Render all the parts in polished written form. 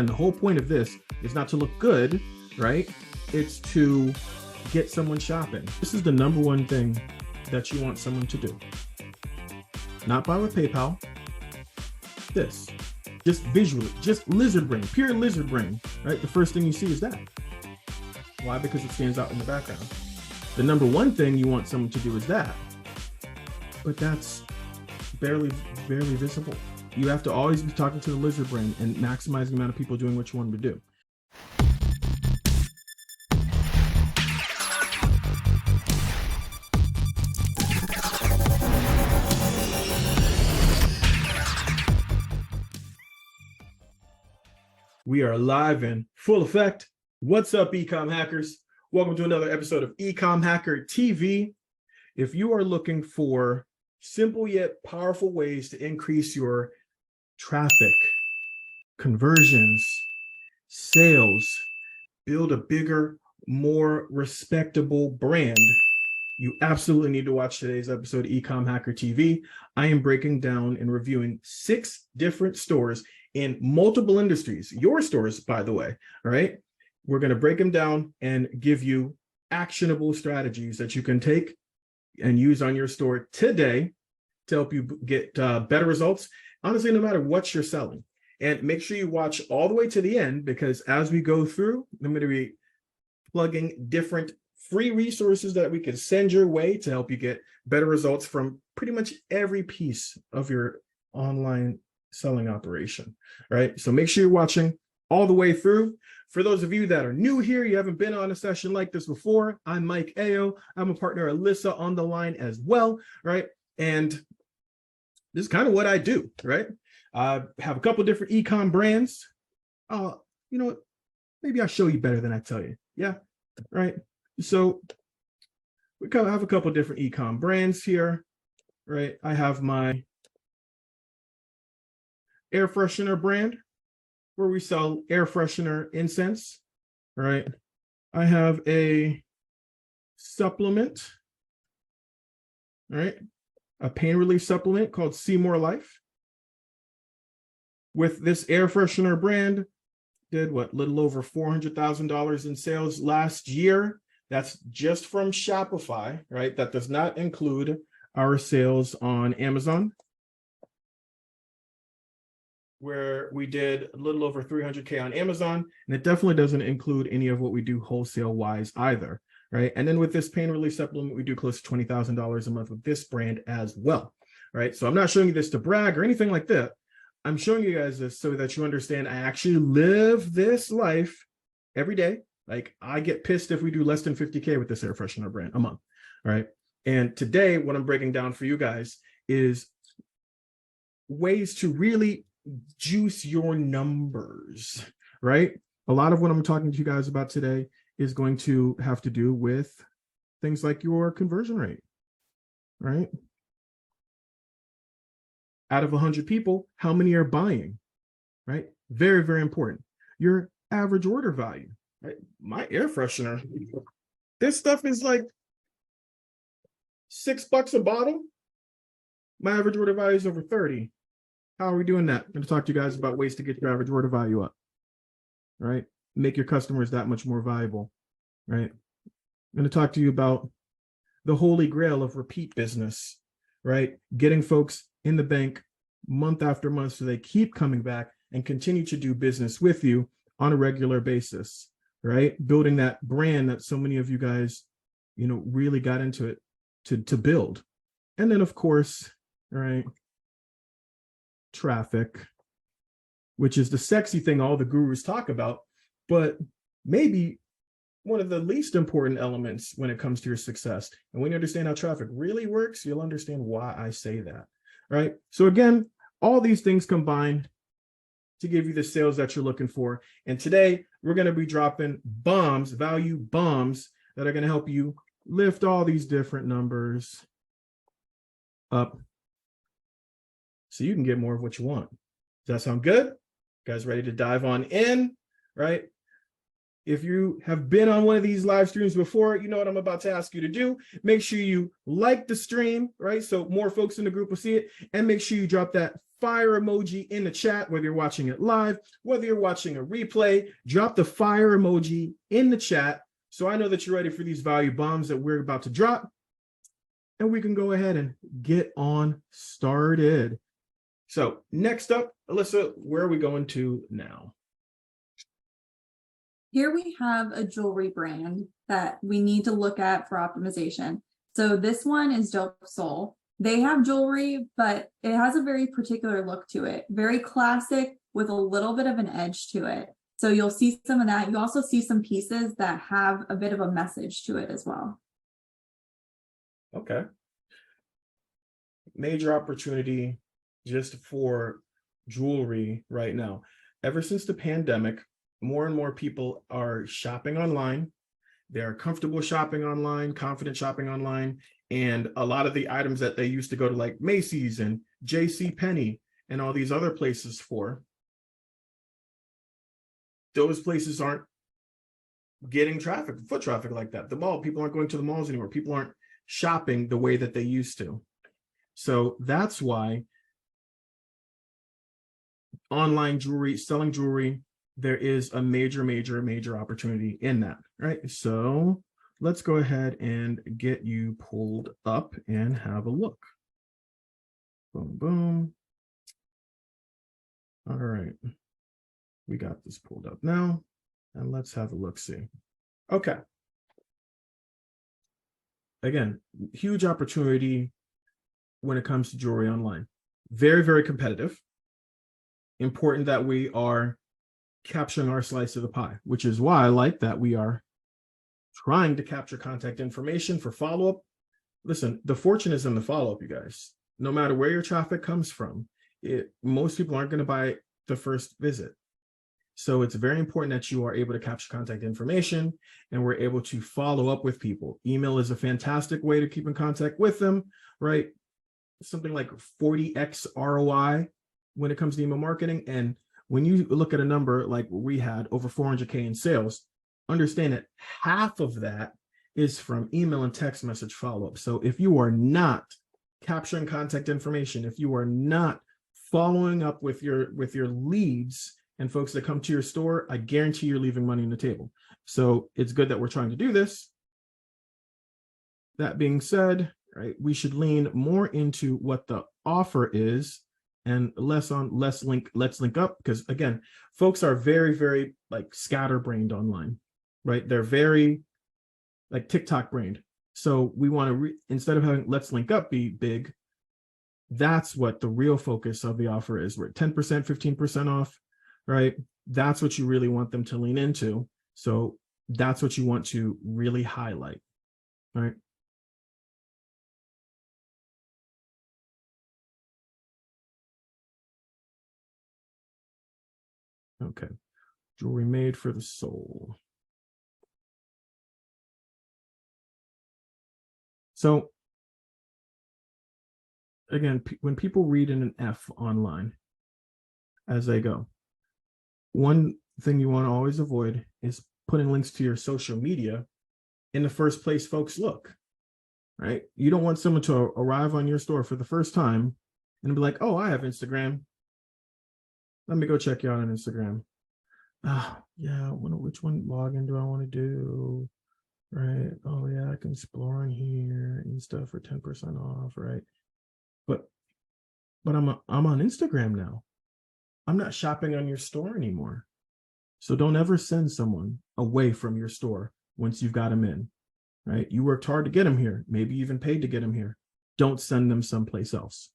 And the whole point of this is not to look good, right? It's to get someone shopping. This is the number one thing that you want someone to do. Not buy with PayPal. This. Just visually, just lizard brain, pure lizard brain, right? The first thing you see is that. Why? Because it stands out in the background. The number one thing you want someone to do is that. But that's barely visible. You have to always be talking to the lizard brain and maximizing the amount of people doing what you want them to do. We are live in full effect. What's up, eCom hackers? Welcome to another episode of eCom Hacker TV. If you are looking for simple yet powerful ways to increase your traffic, conversions, sales, build a bigger, more respectable brand, you absolutely need to watch today's episode of eCom Hacker TV. I am breaking down and reviewing 6 different stores in multiple industries, your stores, by the way, all right? We're going to break them down and give you actionable strategies that you can take and use on your store today to help you get better results, honestly, no matter what you're selling. And make sure you watch all the way to the end, because as we go through, I'm going to be plugging different free resources that we can send your way to help you get better results from pretty much every piece of your online selling operation, right? So make sure you're watching all the way through. For those of you that are new here, you haven't been on a session like this before, I'm Mike Ayo. I'm a partner, Alyssa, on the line as well, right? And this is kind of what I do, right? I have a couple different e-com brands. You know what? Maybe I'll show you better than I tell you. Yeah, right? So we have a couple different e-com brands here, right? I have my air freshener brand, where we sell air freshener incense, right? I have a supplement, right? A pain relief supplement called See More Life. With this air freshener brand, did what, little over $400,000 in sales last year. That's just from Shopify, right? That does not include our sales on Amazon, where we did a little over 300K on Amazon, and it definitely doesn't include any of what we do wholesale wise either, right? And then with this pain relief supplement, we do close to $20,000 a month with this brand as well, right? So I'm not showing you this to brag or anything like that. I'm showing you guys this so that you understand I actually live this life every day. Like, I get pissed if we do less than 50K with this air freshener brand a month, right? And today, what I'm breaking down for you guys is ways to really juice your numbers, right? A lot of what I'm talking to you guys about today is going to have to do with things like your conversion rate, right? Out of 100 people, how many are buying, right? Very, very important. Your average order value, right? My air freshener, this stuff is like $6 a bottle. My average order value is over 30. How are we doing that? I'm going to talk to you guys about ways to get your average order value up, right? Make your customers that much more valuable, right? I'm going to talk to you about the holy grail of repeat business, right? Getting folks in the bank month after month so they keep coming back and continue to do business with you on a regular basis, right? Building that brand that so many of you guys, you know, really got into it to build. And then, of course, right, traffic, which is the sexy thing all the gurus talk about, but maybe one of the least important elements when it comes to your success. And when you understand how traffic really works, you'll understand why I say that, right? So again, all these things combine to give you the sales that you're looking for. And today we're going to be dropping bombs, value bombs, that are going to help you lift all these different numbers up so you can get more of what you want. Does that sound good? You guys ready to dive on in, right? If you have been on one of these live streams before, you know what I'm about to ask you to do. Make sure you like the stream, right? So more folks in the group will see it. And make sure you drop that fire emoji in the chat, whether you're watching it live, whether you're watching a replay. Drop the fire emoji in the chat so I know that you're ready for these value bombs that we're about to drop. And we can go ahead and get on started. So next up, Alyssa, where are we going to now? Here we have a jewelry brand that we need to look at for optimization. So this one is Dope Soul. They have jewelry, but it has a very particular look to it. Very classic with a little bit of an edge to it. So you'll see some of that. You also see some pieces that have a bit of a message to it as well. Okay. Major opportunity just for jewelry right now. Ever since the pandemic, more and more people are shopping online. They're comfortable shopping online, confident shopping online. And a lot of the items that they used to go to like Macy's and JCPenney and all these other places for, those places aren't getting traffic, foot traffic like that. The mall, people aren't going to the malls anymore. People aren't shopping the way that they used to. So that's why online jewelry, selling jewelry, there is a major opportunity in that, right? So let's go ahead and get you pulled up and have a look. Boom, boom. All right. We got this pulled up now, and let's have a look-see. Okay. Again, huge opportunity when it comes to jewelry online. Very competitive. Important that we are capturing our slice of the pie, which is why I like that we are trying to capture contact information for follow-up. Listen, the fortune is in the follow-up, you guys. No matter where your traffic comes from, most people aren't going to buy the first visit. So it's very important that you are able to capture contact information and we're able to follow up with people. Email is a fantastic way to keep in contact with them, right? Something like 40x ROI when it comes to email marketing. And when you look at a number like we had over 400K in sales, understand that half of that is from email and text message follow-up. So if you are not capturing contact information, if you are not following up with your leads and folks that come to your store, I guarantee you're leaving money on the table. So it's good that we're trying to do this. That being said, right, we should lean more into what the offer is and less on let's link up, because again, folks are very like scatterbrained online, right? They're very like TikTok brained. So we want to instead of having let's link up be big, that's what the real focus of the offer is. We're at 10%, 15% off, right? That's what you really want them to lean into. So that's what you want to really highlight, right? Okay, jewelry made for the soul. So again, when people read in an F online as they go, one thing you want to always avoid is putting links to your social media in the first place folks look, right? You don't want someone to arrive on your store for the first time and be like, oh, I have Instagram. Let me go check you out on Instagram. Yeah, which one login do I want to do? Right. Oh yeah, I can explore in here and stuff for 10% off, right? But I'm on Instagram now. I'm not shopping on your store anymore. So don't ever send someone away from your store once you've got them in, right? You worked hard to get them here, maybe even paid to get them here. Don't send them someplace else,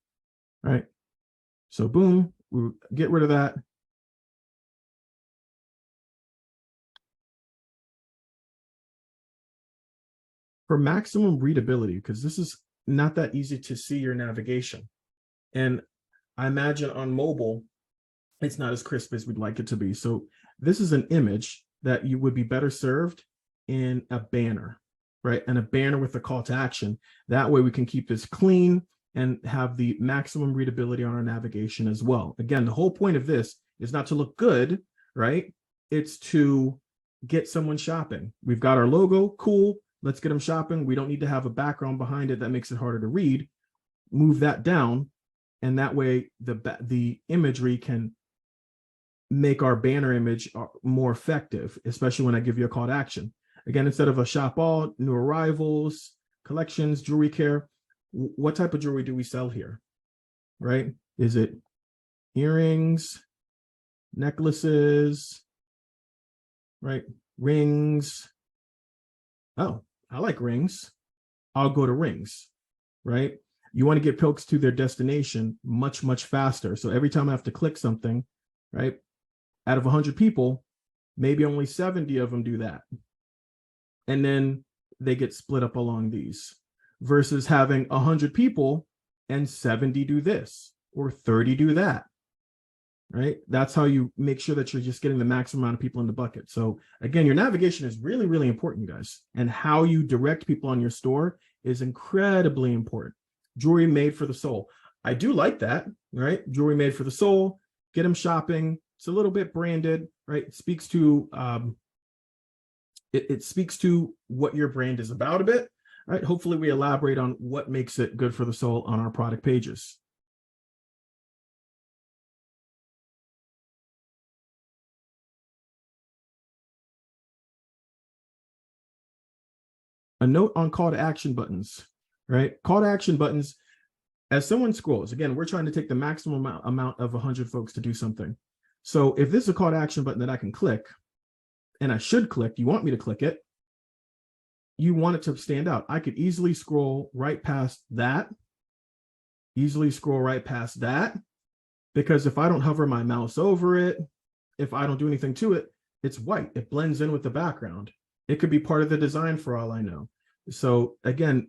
right? So boom, we get rid of that. For maximum readability, because this is not that easy to see your navigation. And I imagine on mobile, it's not as crisp as we'd like it to be. So this is an image that you would be better served in a banner, right? And a banner with a call to action. That way we can keep this clean and have the maximum readability on our navigation as well. Again, the whole point of this is not to look good, right? It's to get someone shopping. We've got our logo, cool. Let's get them shopping. We don't need to have a background behind it that makes it harder to read. Move that down And that way the imagery can make our banner image more effective, especially when I give you a call to action. Again, instead of a shop all, new arrivals, collections, jewelry care, what type of jewelry do we sell here, right? Is it earrings, necklaces, right? Rings. Oh, I like rings. I'll go to rings, right? You want to get folks to their destination much, much faster. So every time I have to click something, right? Out of 100 people, maybe only 70 of them do that. And then they get split up along these versus having 100 people and 70 do this or 30 do that, right? That's how you make sure that you're just getting the maximum amount of people in the bucket. So again, your navigation is really, really important, you guys. And how you direct people on your store is incredibly important. Jewelry made for the soul. I do like that, right? Jewelry made for the soul, get them shopping. It's a little bit branded, right? It speaks to it speaks to what your brand is about a bit, right? Hopefully we elaborate on what makes it good for the soul on our product pages. A note on call to action buttons, right? Call to action buttons, as someone scrolls, again, we're trying to take the maximum amount of 100 folks to do something. So if this is a call to action button that I can click, and I should click, you want me to click it, you want it to stand out. I could easily scroll right past that, because if I don't hover my mouse over it, if I don't do anything to it, it's white. It blends in with the background. It could be part of the design for all I know. So again,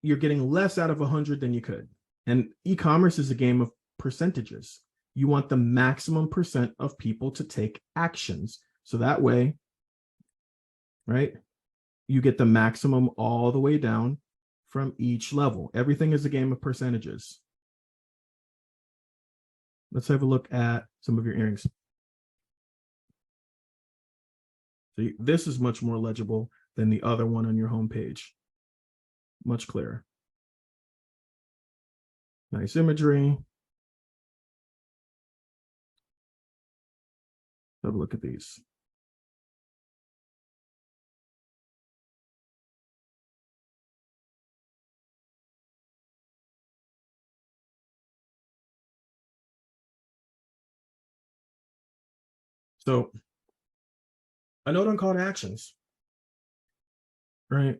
you're getting less out of 100 than you could. And e-commerce is a game of percentages. You want the maximum percent of people to take actions. So that way, right, you get the maximum all the way down from each level. Everything is a game of percentages. Let's have a look at some of your earrings. So this is much more legible than the other one on your homepage. Much clearer. Nice imagery. Have a look at these. So a note on call to actions, right?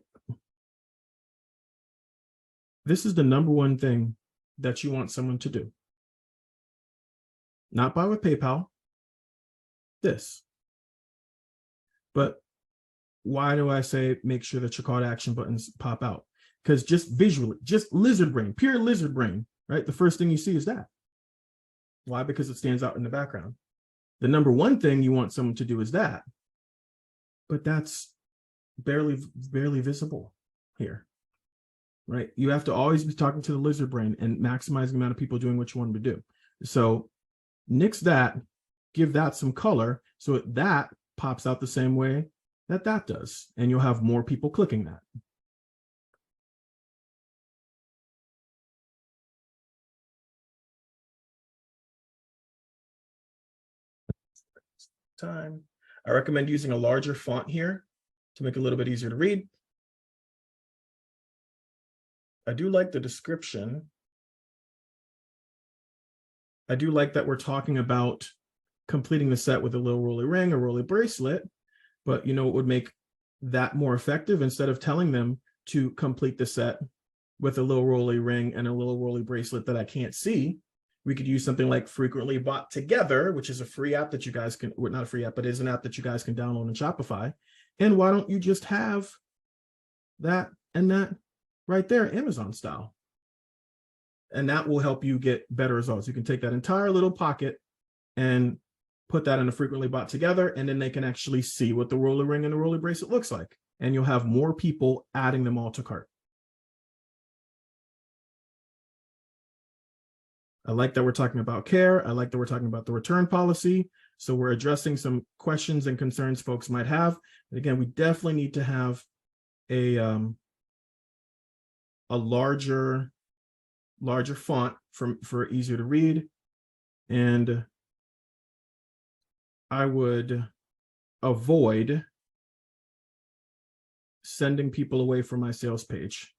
This is the number one thing that you want someone to do. Not buy with PayPal, this. But why do I say make sure that your call to action buttons pop out? Because just visually, just lizard brain, pure lizard brain, right? The first thing you see is that. Why? Because it stands out in the background. The number one thing you want someone to do is that. But that's barely visible here, right? You have to always be talking to the lizard brain and maximizing the amount of people doing what you want them to do. So nix that, give that some color so that pops out the same way that does, and you'll have more people clicking that. Time. I recommend using a larger font here to make it a little bit easier to read. I do like the description. I do like that we're talking about completing the set with a little rolly ring or rolly bracelet, but you know what would make that more effective? Instead of telling them to complete the set with a little rolly ring and a little rolly bracelet that I can't see, we could use something like Frequently Bought Together, which is a free app that you guys can, well, not a free app, but is an app that you guys can download in Shopify. And why don't you just have that and that right there, Amazon style? And that will help you get better results. You can take that entire little pocket and put that in a Frequently Bought Together, and then they can actually see what the roller ring and the roller bracelet looks like. And you'll have more people adding them all to cart. I like that we're talking about care. I like that we're talking about the return policy. So we're addressing some questions and concerns folks might have. And again, we definitely need to have a larger larger font for easier to read. And I would avoid sending people away from my sales page.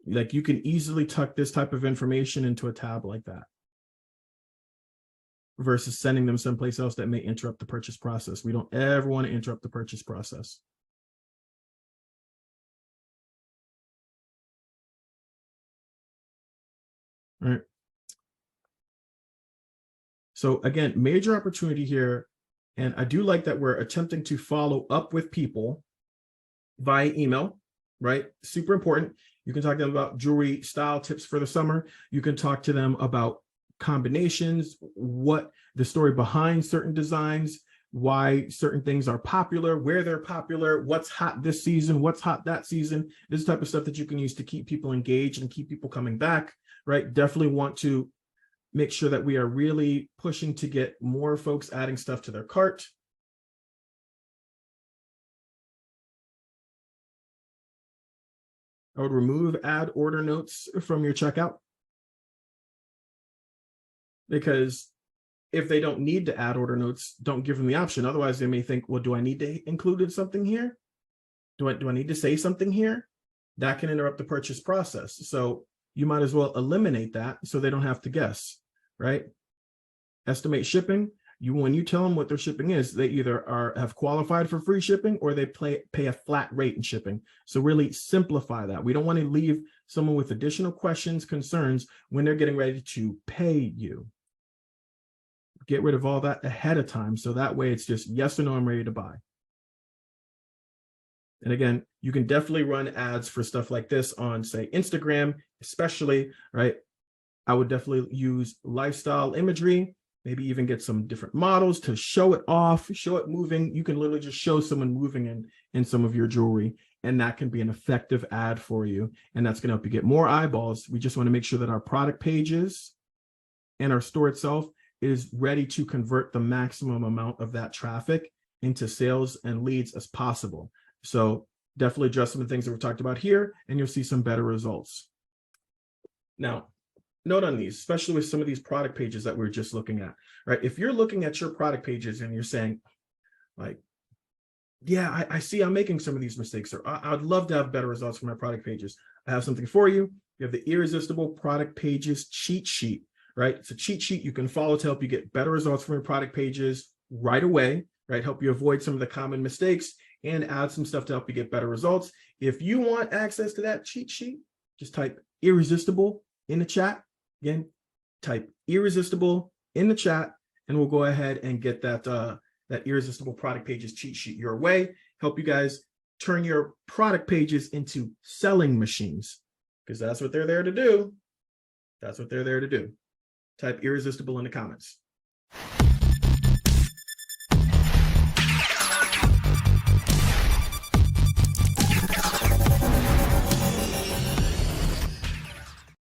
Like, you can easily tuck this type of information into a tab like that versus sending them someplace else that may interrupt the purchase process. We don't ever want to interrupt the purchase process. All right. So again, major opportunity here. And I do like that we're attempting to follow up with people via email, right? Super important. You can talk to them about jewelry style tips for the summer. You can talk to them about combinations, what the story behind certain designs, why certain things are popular, where they're popular, what's hot this season, what's hot that season. This is the type of stuff that you can use to keep people engaged and keep people coming back, right? Definitely want to make sure that we are really pushing to get more folks adding stuff to their cart. I would remove add order notes from your checkout, because if they don't need to add order notes, don't give them the option. Otherwise, they may think, well, do I need to include something here? Do I need to say something here? That can interrupt the purchase process. So you might as well eliminate that so they don't have to guess, right? Estimate shipping. When you tell them what their shipping is, they either have qualified for free shipping or they pay a flat rate in shipping. So really simplify that. We don't want to leave someone with additional questions, concerns when they're getting ready to pay you. Get rid of all that ahead of time. So that way it's just yes or no, I'm ready to buy. And again, you can definitely run ads for stuff like this on, say, Instagram, especially, right? I would definitely use lifestyle imagery. Maybe even get some different models to show it off, show it moving. You can literally just show someone moving in some of your jewelry, and that can be an effective ad for you. And that's going to help you get more eyeballs. We just want to make sure that our product pages and our store itself is ready to convert the maximum amount of that traffic into sales and leads as possible. So definitely address some of the things that we talked about here, and you'll see some better results. Now, note on these, especially with some of these product pages that we're just looking at, right? If you're looking at your product pages and you're saying, like, yeah, I see I'm making some of these mistakes, or I'd love to have better results from my product pages. I have something for you. You have the Irresistible Product Pages cheat sheet, right? It's a cheat sheet you can follow to help you get better results from your product pages right away, right? Help you avoid some of the common mistakes and add some stuff to help you get better results. If you want access to that cheat sheet, just type Irresistible in the chat. Again, type Irresistible in the chat, and we'll go ahead and get that that Irresistible Product Pages cheat sheet your way. Help you guys turn your product pages into selling machines, because that's what they're there to do. That's what they're there to do. Type Irresistible in the comments.